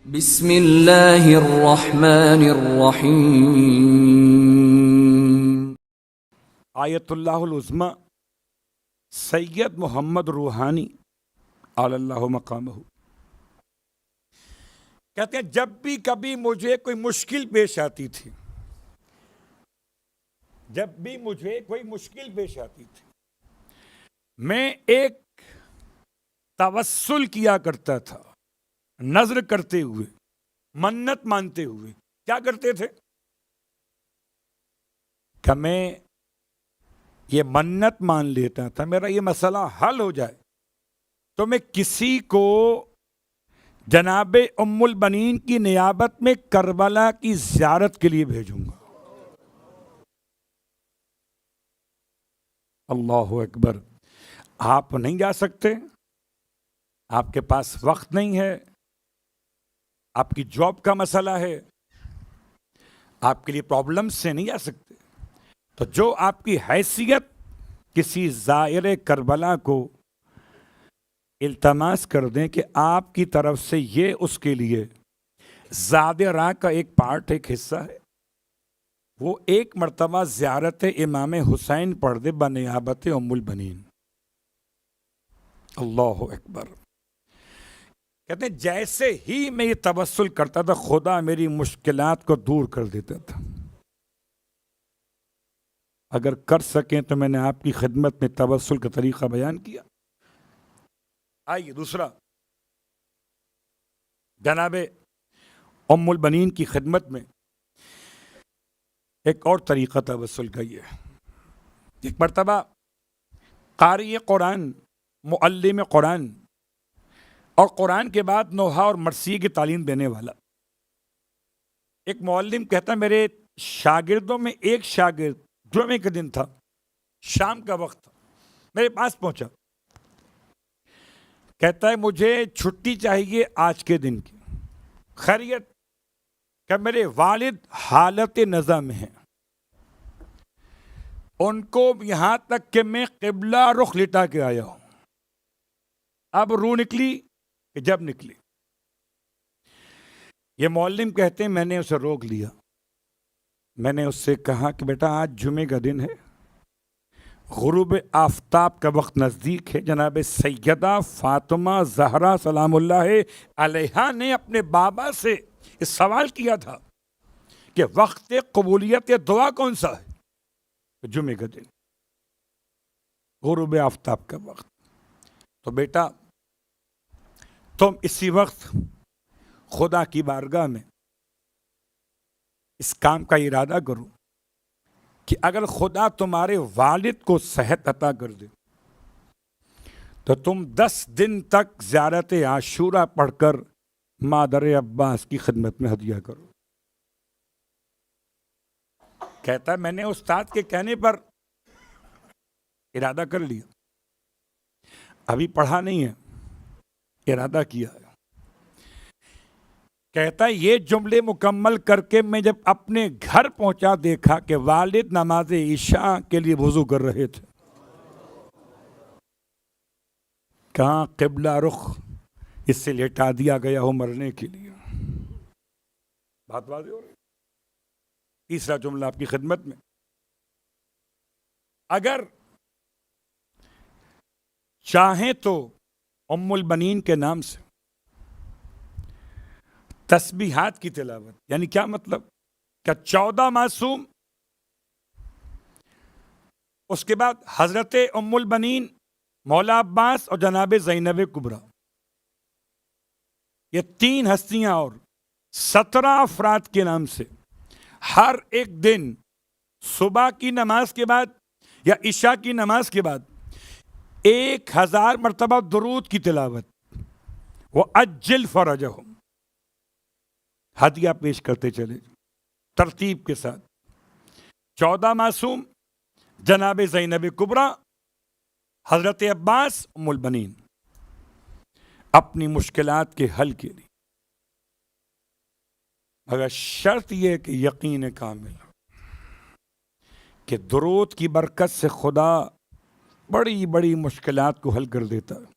بسم اللہ الرحمن الرحیم۔ آیت اللہ العظمی سید محمد روحانی علی اللہ مقامہ کہتے ہیں جب بھی کبھی مجھے کوئی مشکل پیش آتی تھی میں ایک توسل کیا کرتا تھا، نذر کرتے ہوئے، منت مانتے ہوئے۔ کیا کرتے تھے کہ میں یہ منت مان لیتا تھا میرا یہ مسئلہ حل ہو جائے تو میں کسی کو جناب ام البنین کی نیابت میں کربلا کی زیارت کے لیے بھیجوں گا۔ اللہ اکبر۔ آپ نہیں جا سکتے، آپ کے پاس وقت نہیں ہے، آپ کی جاب کا مسئلہ ہے، آپ کے لیے پرابلمز سے نہیں جا سکتے، تو جو آپ کی حیثیت کسی زائر کربلا کو التماس کر دیں کہ آپ کی طرف سے یہ اس کے لیے زاد راہ کا ایک پارٹ، ایک حصہ ہے، وہ ایک مرتبہ زیارت امام حسین پڑھ دے بنیابت ام البنین۔ اللہ اکبر۔ کہتے ہیں جیسے ہی میں یہ توسل کرتا تھا خدا میری مشکلات کو دور کر دیتا تھا۔ اگر کر سکیں تو میں نے آپ کی خدمت میں توسل کا طریقہ بیان کیا۔ آئیے دوسرا، جناب ام البنین کی خدمت میں ایک اور طریقہ توسل کا یہ ہے۔ ایک مرتبہ قاری قرآن، معلم قرآن اور قرآن کے بعد نوحہ اور مرثیہ کی تعلیم دینے والا ایک معلم کہتا میرے شاگردوں میں ایک شاگرد جمعے کا دن تھا، شام کا وقت تھا، میرے پاس پہنچا، کہتا ہے مجھے چھٹی چاہیے آج کے دن کی، خیریت؟ کہ میرے والد حالت نزا میں ہیں، ان کو یہاں تک کہ میں قبلہ رخ لٹا کے آیا ہوں۔ اب روح نکلی کہ جب نکلی، یہ معلم کہتے ہیں میں نے اسے روک لیا، میں نے اس سے کہا کہ بیٹا آج جمعے کا دن ہے، غروب آفتاب کا وقت نزدیک ہے، جناب سیدہ فاطمہ زہرا سلام اللہ علیہا نے اپنے بابا سے اس سوال کیا تھا کہ وقت قبولیت دعا کون سا ہے؟ جمعے کا دن، غروب آفتاب کا وقت۔ تو بیٹا تم اسی وقت خدا کی بارگاہ میں اس کام کا ارادہ کرو کہ اگر خدا تمہارے والد کو صحت عطا کر دے تو تم 10 دن تک زیارت عاشورہ پڑھ کر مادر عباس کی خدمت میں ہدیہ کرو۔ کہتا ہے میں نے استاد کے کہنے پر ارادہ کر لیا، ابھی پڑھا نہیں ہے، ارادہ کیا ہے۔ کہتا ہے یہ جملے مکمل کر کے میں جب اپنے گھر پہنچا دیکھا کہ والد نماز عشاء کے لیے وضو کر رہے تھے۔ کہاں قبلہ رخ اس سے لٹا دیا گیا ہو مرنے کے لیے۔ بات واضح ہو رہی۔ تیسرا جملہ آپ کی خدمت میں، اگر چاہیں تو ام البنین کے نام سے تسبیحات کی تلاوت، یعنی کیا مطلب کہ 14 معصوم، اس کے بعد حضرت ام البنین، مولا عباس اور جناب زینب کبریٰ، یہ 3 ہستیاں اور 17 افراد کے نام سے ہر ایک دن صبح کی نماز کے بعد یا عشاء کی نماز کے بعد 1000 مرتبہ درود کی تلاوت، وَأَجِّلْ فَرَجَهُمْ، ہدیہ پیش کرتے چلے ترتیب کے ساتھ۔ 14 معصوم، جناب زینب کبریٰ، حضرت عباس، ام البنین، اپنی مشکلات کے حل کے لیے، مگر شرط یہ ہے کہ یقین کامل کہ درود کی برکت سے خدا بڑی بڑی مشکلات کو حل کر دیتا ہے۔